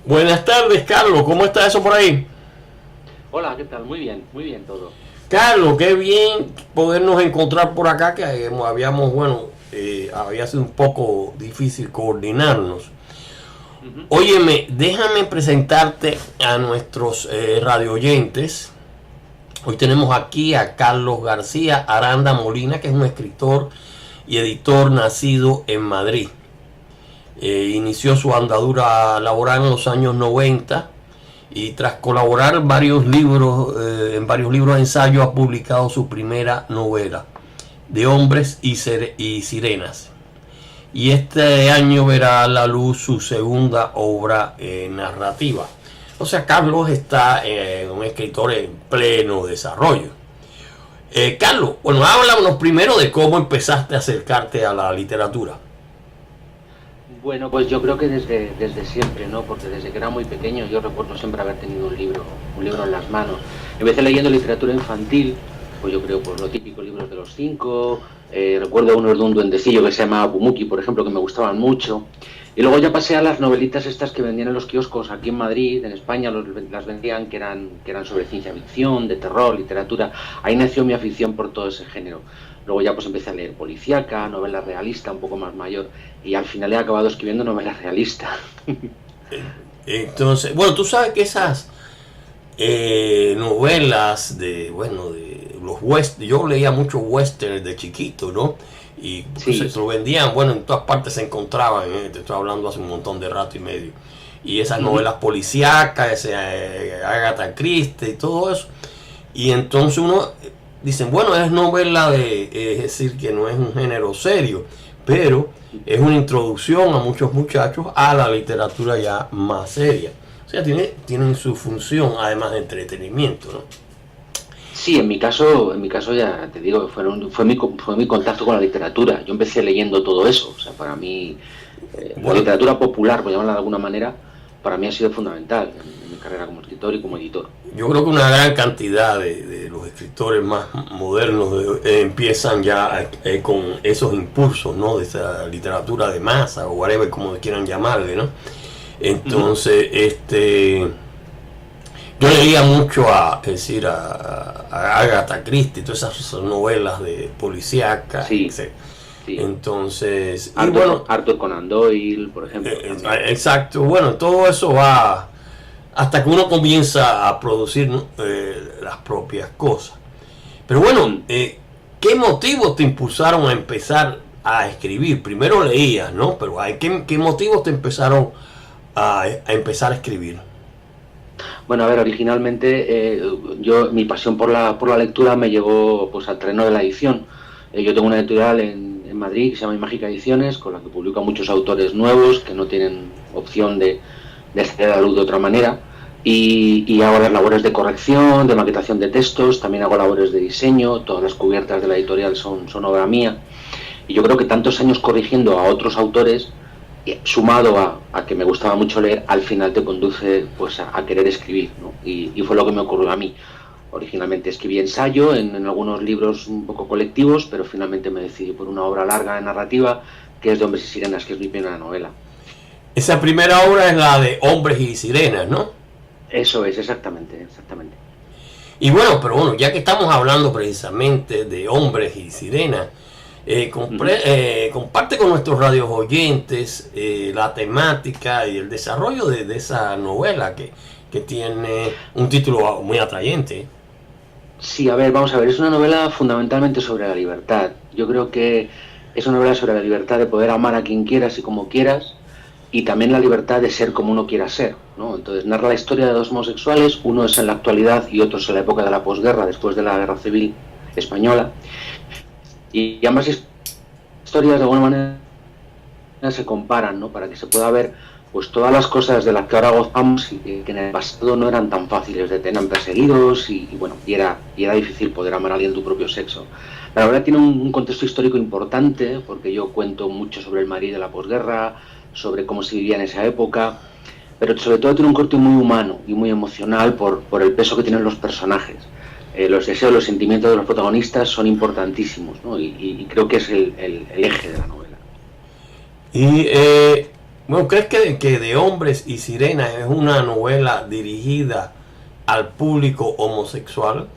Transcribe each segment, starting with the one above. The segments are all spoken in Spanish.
Buenas tardes, Carlos. ¿Cómo está eso por ahí? Hola, ¿qué tal? Muy bien todo. Carlos, qué bien podernos encontrar por acá, que había sido un poco difícil coordinarnos. Ujú. Óyeme, déjame presentarte a nuestros radio oyentes. Hoy tenemos aquí a Carlos García Aranda Molina, que es un escritor y editor nacido en Madrid. Inició su andadura laboral en los años 90 y tras colaborar en varios libros de ensayo ha publicado su primera novela, De hombres y sirenas. Y este año verá a la luz su segunda obra narrativa. O sea, Carlos está un escritor en pleno desarrollo. Carlos, bueno, háblanos primero de cómo empezaste a acercarte a la literatura. Bueno, pues yo creo que desde siempre, ¿no? Porque desde que era muy pequeño yo recuerdo siempre haber tenido un libro en las manos. Empecé leyendo literatura infantil, pues yo creo por lo típico, libros de los cinco. Recuerdo unos de un duendecillo que se llamaba Pumuki, por ejemplo, que me gustaban mucho. Y luego ya pasé a las novelitas estas que vendían en los kioscos aquí en Madrid, en España, las vendían que eran sobre ciencia ficción, de terror, literatura. Ahí nació mi afición por todo ese género. Luego ya pues empecé a leer policíaca, novela realista, un poco más mayor, y al final he acabado escribiendo novela realista. Entonces, bueno, tú sabes que esas novelas de los west, yo leía mucho western de chiquito, ¿no? Y pues, Sí. se lo vendían, bueno, en todas partes se encontraban, te estoy hablando hace un montón de rato y medio. Y esas Ujú. novelas policíacas, ese Agatha Christie y todo eso. Y entonces uno dicen, bueno, es novela es decir, que no es un género serio, pero es una introducción a muchos muchachos a la literatura ya más seria. O sea, tienen su función además de entretenimiento, ¿no? Sí, en mi caso ya te digo, fue mi contacto con la literatura. Yo empecé leyendo todo eso. O sea, para mí, la Bueno, literatura popular, por llamarla de alguna manera, para mí ha sido fundamental en mi carrera como escritor y como editor. yo creo que una gran cantidad de los escritores más modernos empiezan ya con esos impulsos, ¿no? De esa literatura de masa o whatever, como quieran llamarle, ¿no? Ujú. Entonces, yo leía mucho a Agatha Christie, todas esas novelas de policíaca, Sí, etc. sí. Entonces, y bueno, Arthur Conan Doyle, por ejemplo, también. exacto, bueno, todo eso va hasta que uno comienza a producir, ¿no? Las propias cosas. Pero bueno, Mm. ¿qué motivos te impulsaron a empezar a escribir? Primero leías, ¿no? Pero ¿qué motivos te empezaron a empezar a escribir? Bueno, a ver, originalmente mi pasión por la lectura me llevó pues al terreno de la edición. Yo tengo una editorial en Madrid que se llama Mágica Ediciones, con la que publico a muchos autores nuevos que no tienen opción de acceder a la luz de otra manera. Y hago las labores de corrección, de maquetación de textos, también hago labores de diseño, todas las cubiertas de la editorial son obra mía. Y yo creo que tantos años corrigiendo a otros autores, sumado a que me gustaba mucho leer, al final te conduce pues a querer escribir, ¿no? Y fue lo que me ocurrió a mí. Originalmente escribí ensayo en algunos libros un poco colectivos, pero finalmente me decidí por una obra larga de narrativa, que es de Hombres y Sirenas, que es mi primera novela. Esa primera obra es la de Hombres y Sirenas, ¿no? Eso es, exactamente, exactamente. Y bueno, pero bueno, ya que estamos hablando precisamente de Hombres y Sirenas, Ujú. comparte con nuestros radios oyentes la temática y el desarrollo de esa novela que tiene un título muy atrayente. Sí, a ver, vamos a ver, es una novela fundamentalmente sobre la libertad. Yo creo que es una novela sobre la libertad de poder amar a quien quieras y como quieras, y también la libertad de ser como uno quiera ser, ¿no? Entonces narra la historia de dos homosexuales, uno es en la actualidad y otro es en la época de la posguerra, después de la Guerra Civil Española, y ambas historias de alguna manera se comparan, ¿no? Para que se pueda ver pues todas las cosas de las que ahora gozamos y que en el pasado no eran tan fáciles de tener perseguidos bueno, y era difícil poder amar a alguien de tu propio sexo. La verdad tiene un contexto histórico importante porque yo cuento mucho sobre el Madrid de la posguerra, sobre cómo se vivía en esa época, pero sobre todo tiene un corte muy humano y muy emocional por el peso que tienen los personajes. Los deseos, los sentimientos de los protagonistas son importantísimos, ¿no? Y creo que es el eje de la novela. Y Bueno, ¿crees que De Hombres y Sirenas es una novela dirigida al público homosexual?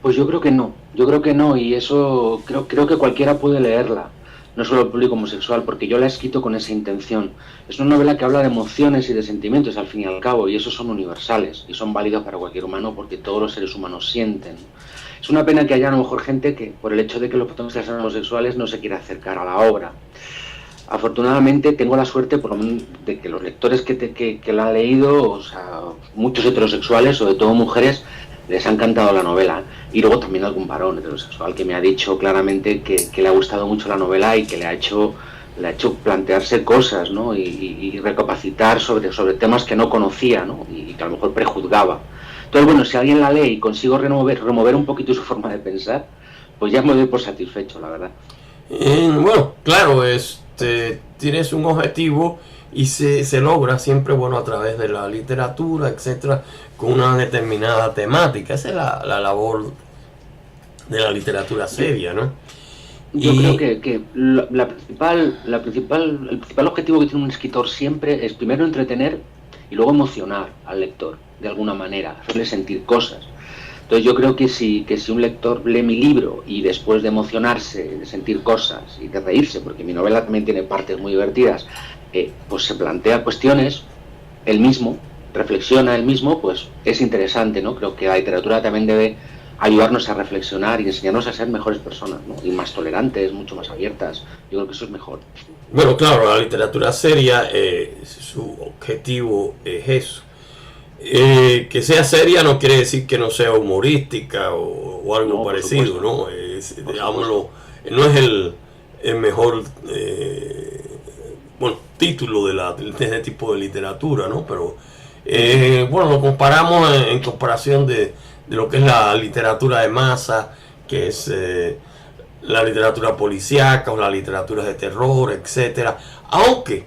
Pues yo creo que no, y eso creo que cualquiera puede leerla, no solo el público homosexual, porque yo la he escrito con esa intención. Es una novela que habla de emociones y de sentimientos al fin y al cabo, y esos son universales y son válidos para cualquier humano porque todos los seres humanos sienten. Es una pena que haya a lo mejor gente que, por el hecho de que los protagonistas sean homosexuales, no se quiera acercar a la obra. Afortunadamente tengo la suerte por lo menos de que los lectores que la han leído, o sea, muchos heterosexuales, sobre todo mujeres, les ha encantado la novela. Y luego también algún varón heterosexual que me ha dicho claramente que le ha gustado mucho la novela y que le ha hecho plantearse cosas, ¿no? Y recapacitar sobre temas que no conocía, ¿no? Y que a lo mejor prejuzgaba. Entonces, bueno, si alguien la lee y consigo remover un poquito su forma de pensar, pues ya me doy por satisfecho, la verdad. Bueno, claro, tienes un objetivo y se logra siempre, bueno, a través de la literatura, etcétera, con una determinada temática. Esa es la labor de la literatura seria, ¿no? Yo creo que el principal objetivo que tiene un escritor siempre es primero entretener y luego emocionar al lector, de alguna manera, hacerle sentir cosas. Entonces yo creo que si un lector lee mi libro y después de emocionarse, de sentir cosas y de reírse, porque mi novela también tiene partes muy divertidas, pues se plantea cuestiones, él mismo, reflexiona él mismo, pues es interesante, ¿no? Creo que la literatura también debe ayudarnos a reflexionar y enseñarnos a ser mejores personas, ¿no? Y más tolerantes, mucho más abiertas. Yo creo que eso es mejor. Bueno, claro, la literatura seria, su objetivo es eso. Que sea seria no quiere decir que no sea humorística o algo no, parecido, ¿no? Digámoslo, no es el mejor título de este tipo de literatura, ¿no? Pero bueno, lo comparamos en comparación de lo que es la literatura de masa, que es la literatura policíaca o la literatura de terror, etcétera. Aunque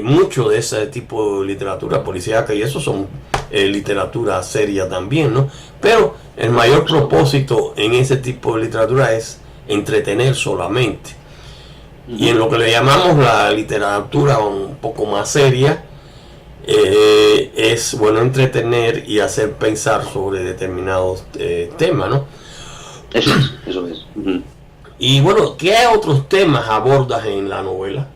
mucho de ese tipo de literatura policíaca y eso son literatura seria también, ¿no? Pero el mayor propósito en ese tipo de literatura es entretener solamente. Y en lo que le llamamos la literatura un poco más seria, es bueno entretener y hacer pensar sobre determinados temas, ¿no? Eso es. Y bueno, ¿qué otros temas abordas en la novela?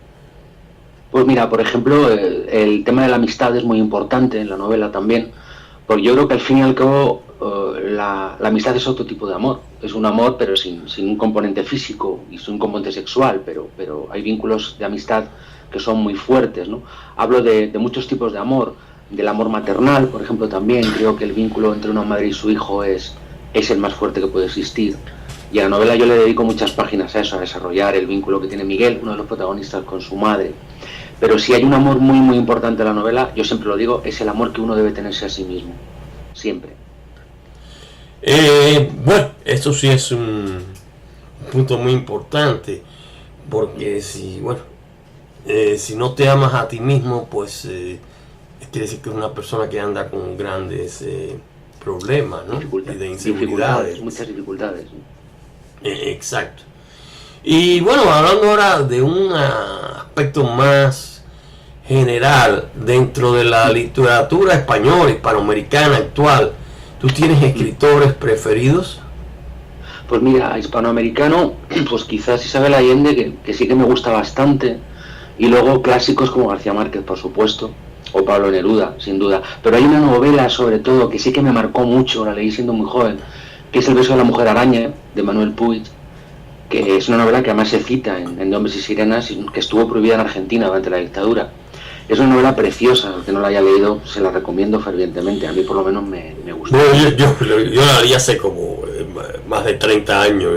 Pues mira, por ejemplo, el tema de la amistad es muy importante en la novela también, porque yo creo que al fin y al cabo la amistad es otro tipo de amor. Es un amor pero sin un componente físico y sin un componente sexual, pero hay vínculos de amistad que son muy fuertes, ¿no? Hablo de muchos tipos de amor, del amor maternal, por ejemplo, también creo que el vínculo entre una madre y su hijo es el más fuerte que puede existir. Y a la novela yo le dedico muchas páginas a eso, a desarrollar el vínculo que tiene Miguel, uno de los protagonistas, con su madre. Pero si hay un amor muy muy importante en la novela, yo siempre lo digo, es el amor que uno debe tenerse a sí mismo, siempre. Bueno, eso sí es un punto muy importante, porque si no te amas a ti mismo, pues quiere decir que es una persona que anda con grandes problemas, ¿no? Y de inseguridades. Muchas dificultades. Exacto. Y bueno, hablando ahora de un aspecto más general dentro de la literatura española, hispanoamericana actual, ¿tú tienes escritores preferidos? Pues mira, hispanoamericano, pues quizás Isabel Allende, que sí que me gusta bastante, y luego clásicos como García Márquez, por supuesto, o Pablo Neruda, sin duda. Pero hay una novela, sobre todo, que sí que me marcó mucho, la leí siendo muy joven, que es El beso de la mujer araña, de Manuel Puig, que es una novela que además se cita en De Hombres y Sirenas, que estuvo prohibida en Argentina durante la dictadura. Es una novela preciosa, el que no la haya leído se la recomiendo fervientemente, a mí por lo menos me gusta. Bueno, yo la leí hace como más de 30 años,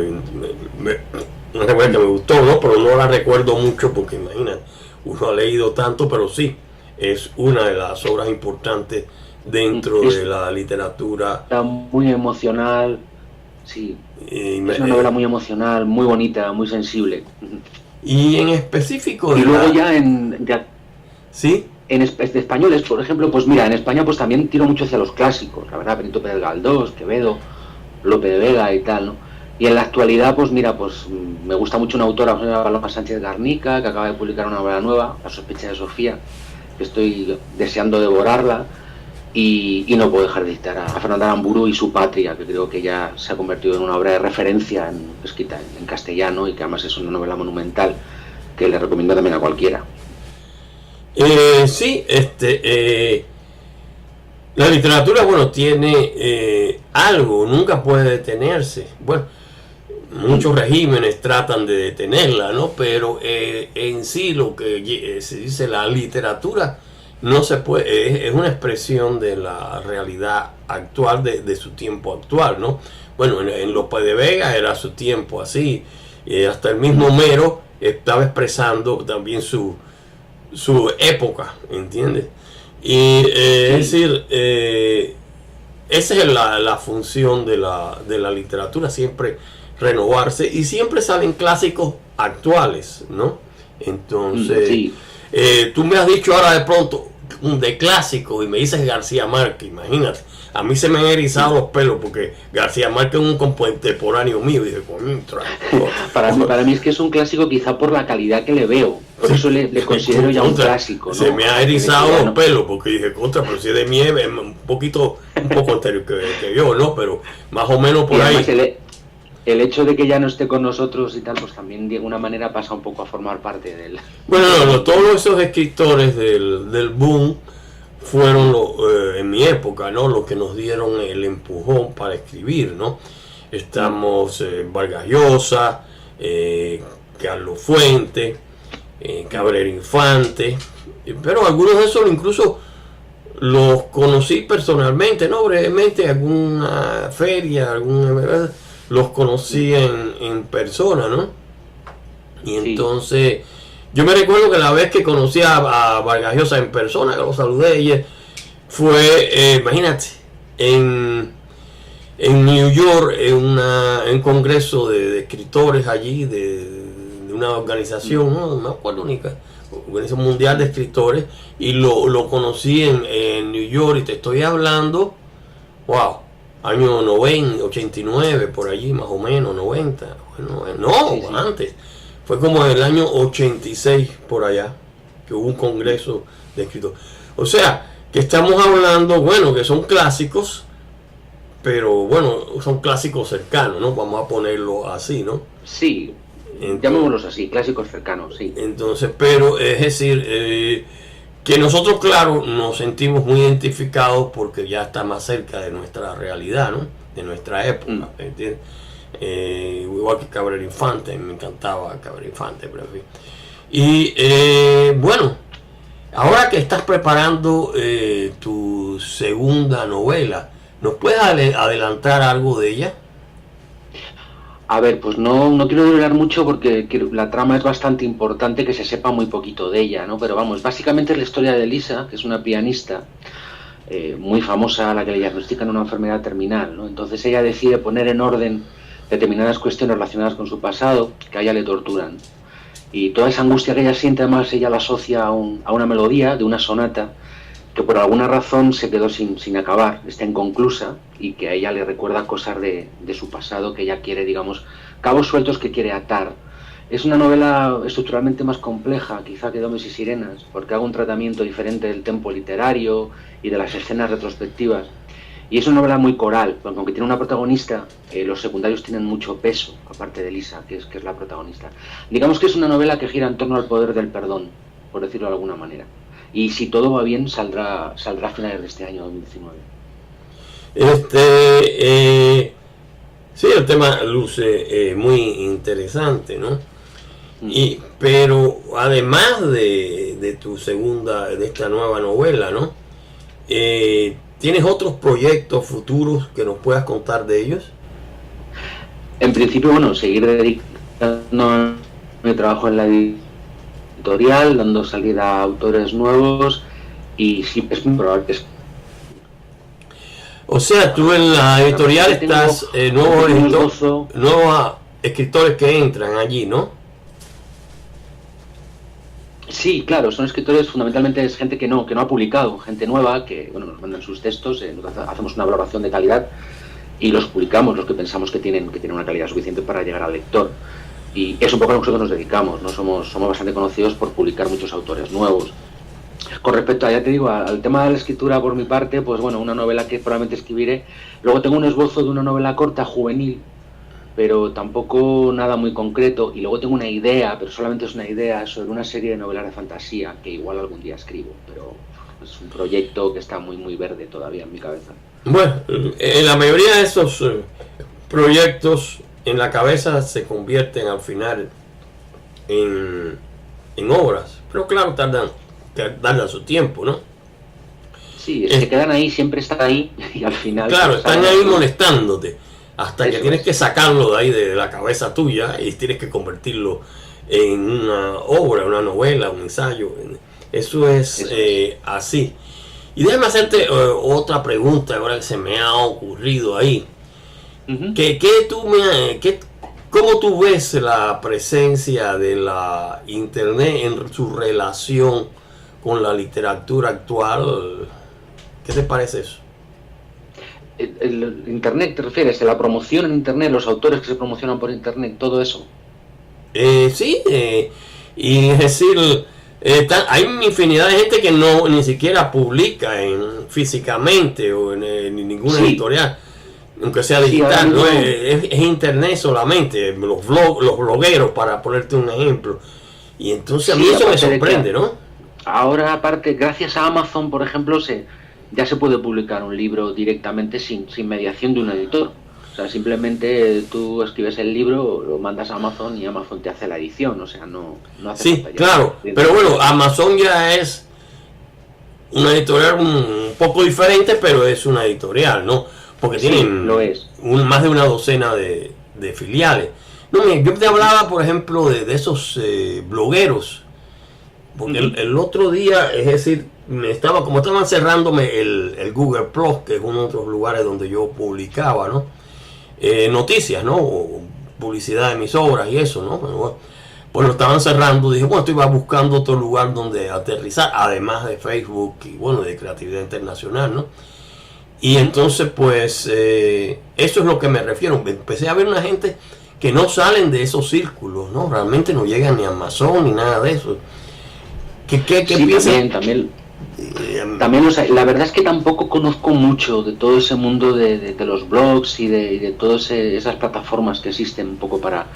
una novela que me gustó, ¿no? Pero no la recuerdo mucho porque imagínate, uno ha leído tanto, pero sí, es una de las obras importantes dentro de la literatura. Está muy emocional, sí, es una novela muy emocional, muy bonita, muy sensible. Y en específico... Y luego ya ¿sí? En españoles, por ejemplo, pues mira, en España pues también tiro mucho hacia los clásicos, la verdad, Benito Pérez Galdós, Quevedo, Lope de Vega y tal, ¿no? Y en la actualidad, pues mira, pues me gusta mucho una autora, Paloma Sánchez Garnica, que acaba de publicar una novela nueva, La sospecha de Sofía, que estoy deseando devorarla, y no puedo dejar de citar a Fernanda Aramburu y Su patria, que creo que ya se ha convertido en una obra de referencia escrita en castellano, y que además es una novela monumental que le recomiendo también a cualquiera. Sí, la literatura, bueno, tiene algo, nunca puede detenerse. Bueno, muchos regímenes tratan de detenerla, ¿no? Pero en sí lo que se dice, la literatura no se puede, es una expresión de la realidad actual, de su tiempo actual, ¿no? Bueno, en Lope de Vega era su tiempo así, hasta el mismo Homero estaba expresando también su época, ¿entiendes? Y es decir, esa es la función de la literatura, siempre renovarse, y siempre salen clásicos actuales, ¿no? Entonces, tú me has dicho ahora de pronto de clásico y me dices García Márquez, imagínate, a mí se me han erizado los pelos porque García Márquez es un contemporáneo mío, y dije, para mí es que es un clásico quizá por la calidad que le veo, por eso le considero ya un clásico, ¿no? Se me ha erizado los pelos porque dije, pero si es de Nieve, un poco anterior que yo, ¿no? Pero más o menos por ahí. El hecho de que ya no esté con nosotros y tal, pues también de alguna manera pasa un poco a formar parte de él. Bueno, todos esos escritores del boom fueron en mi época, ¿no? Los que nos dieron el empujón para escribir, ¿no? Estamos Vargas Llosa, Carlos Fuentes, Cabrera Infante, pero algunos de esos incluso los conocí personalmente, ¿no? Brevemente, alguna feria, los conocí en persona, ¿no? Y entonces, yo me recuerdo que la vez que conocí a Vargas Llosa en persona, que lo saludé, ella fue, imagínate, en New York, en un congreso de escritores allí, de una organización, no me acuerdo única, Organización Mundial de Escritores, y lo conocí en New York, y te estoy hablando, wow, año 90, 89, por allí más o menos, 90, bueno, antes, fue como en el año 86 por allá, que hubo un congreso de escritores. O sea, que estamos hablando, bueno, que son clásicos, pero bueno, son clásicos cercanos, ¿no? Vamos a ponerlo así, ¿no? Sí, llamémoslos así, clásicos cercanos, sí. Entonces, pero es decir, que nosotros, claro, nos sentimos muy identificados porque ya está más cerca de nuestra realidad, ¿no? De nuestra época, ¿entiendes? Igual que Cabrera Infante, me encantaba Cabrera Infante, pero en fin. Y bueno, ahora que estás preparando tu segunda novela, ¿nos puedes adelantar algo de ella? A ver, pues no quiero develar mucho porque la trama es bastante importante, que se sepa muy poquito de ella, ¿no? Pero vamos, básicamente es la historia de Lisa, que es una pianista muy famosa, a la que le diagnostican una enfermedad terminal, ¿no? Entonces ella decide poner en orden determinadas cuestiones relacionadas con su pasado, que a ella le torturan. Y toda esa angustia que ella siente, además, ella la asocia a una melodía de una sonata que por alguna razón se quedó sin acabar, está inconclusa, y que a ella le recuerda cosas de su pasado que ella quiere, digamos, cabos sueltos que quiere atar. Es una novela estructuralmente más compleja, quizá que Domes y Sirenas, porque hago un tratamiento diferente del tempo literario y de las escenas retrospectivas. Y es una novela muy coral, porque aunque tiene una protagonista, los secundarios tienen mucho peso, aparte de Lisa, que es la protagonista. Digamos que es una novela que gira en torno al poder del perdón, por decirlo de alguna manera. Y si todo va bien, saldrá a finales de este año 2019. Sí, el tema luce muy interesante, ¿no? Pero además de tu de esta nueva novela, ¿no? ¿Tienes otros proyectos futuros que nos puedas contar de ellos? En principio, bueno, seguir dedicando mi trabajo en la editorial, dando salida a autores nuevos, y sí, es muy probable que... O sea, tú en la editorial estás nuevos escritores que entran allí, ¿no? Sí, claro, son escritores, fundamentalmente es gente que no ha publicado, gente nueva, que bueno, nos mandan sus textos, hacemos una valoración de calidad y los publicamos, los que pensamos que tienen una calidad suficiente para llegar al lector. Y es un poco a lo que nosotros nos dedicamos, ¿no? Somos bastante conocidos por publicar muchos autores nuevos. Con respecto a, ya te digo, al tema de la escritura por mi parte, pues bueno, una novela que probablemente escribiré. Luego tengo un esbozo de una novela corta juvenil, pero tampoco nada muy concreto. Y luego tengo una idea, pero solamente es una idea, sobre una serie de novelas de fantasía que igual algún día escribo, pero es un proyecto que está muy muy verde todavía en mi cabeza. Bueno, la mayoría de esos proyectos en la cabeza se convierten al final en obras, pero claro, tardan su tiempo, ¿no? Sí, es que quedan ahí, siempre están ahí y al final... Claro, pues, están ahí molestándote hasta eso que tienes es. que sacarlo de ahí de la cabeza tuya y tienes que convertirlo en una obra, una novela, un ensayo. Eso es así. Y déjame hacerte otra pregunta ahora que se me ha ocurrido ahí. Uh-huh. ¿Cómo tú ves la presencia de la internet en su relación con la literatura actual? ¿Qué te parece eso? El Internet, ¿te refieres? ¿A la promoción en Internet, los autores que se promocionan por Internet, todo eso? Sí, y es decir, hay una infinidad de gente que no ni siquiera publica físicamente o en ninguna editorial, aunque sea digital, sí, ¿no? Es internet solamente, los blogueros, para ponerte un ejemplo. Y entonces a mí eso me sorprende, ¿no? Ahora, aparte, gracias a Amazon, por ejemplo, ya se puede publicar un libro directamente sin mediación de un editor. O sea, simplemente tú escribes el libro, lo mandas a Amazon y Amazon te hace la edición. O sea, no hace sí, falta. Claro, pero bueno, Amazon ya es una editorial un poco diferente, pero es una editorial, ¿no? Porque tienen más de una docena de filiales. No, mira, yo te hablaba, por ejemplo, de esos blogueros. Porque el otro día, es decir, como estaban cerrándome el Google Plus, que es uno de los lugares donde yo publicaba, ¿no? Noticias, ¿no? O publicidad de mis obras y eso, ¿no? Pues lo estaban cerrando. Dije, bueno, estoy buscando otro lugar donde aterrizar, además de Facebook y, bueno, de Creatividad Internacional, ¿no? Y entonces, pues, eso es lo que me refiero. Empecé a ver una gente que no salen de esos círculos, ¿no? Realmente no llegan ni a Amazon ni nada de eso. ¿Qué piensas? También la verdad es que tampoco conozco mucho de todo ese mundo de los blogs y de todas esas plataformas que existen un poco para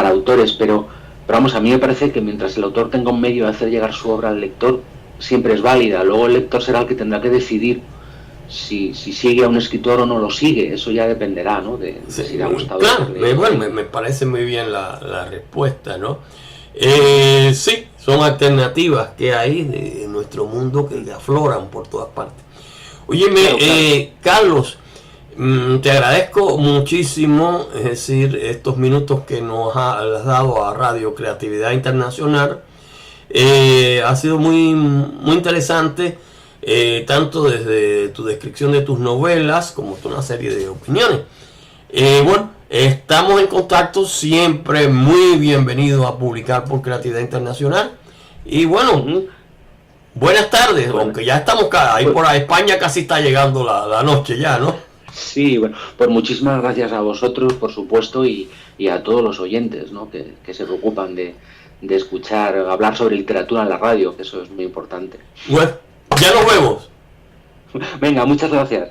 autores, pero vamos, a mí me parece que mientras el autor tenga un medio de hacer llegar su obra al lector, siempre es válida. Luego el lector será el que tendrá que decidir si sigue a un escritor o no lo sigue. Eso ya dependerá, ¿no? De si le ha gustado. Claro, me parece muy bien la respuesta, ¿no? Sí, son alternativas que hay de nuestro mundo que afloran por todas partes. Óyeme, Carlos, te agradezco muchísimo, es decir, estos minutos que nos has dado a Radio Creatividad Internacional. Ha sido muy, muy interesante, tanto desde tu descripción de tus novelas como una serie de opiniones. Bueno, estamos en contacto, siempre muy bienvenido a publicar por Creatividad Internacional. Y bueno, buenas tardes, aunque ya estamos ahí por España, casi está llegando la noche ya, ¿no? Sí, bueno, pues muchísimas gracias a vosotros, por supuesto, y a todos los oyentes, ¿no? que se preocupan de escuchar, hablar sobre literatura en la radio, que eso es muy importante. Bueno, ya nos vemos. Venga, muchas gracias.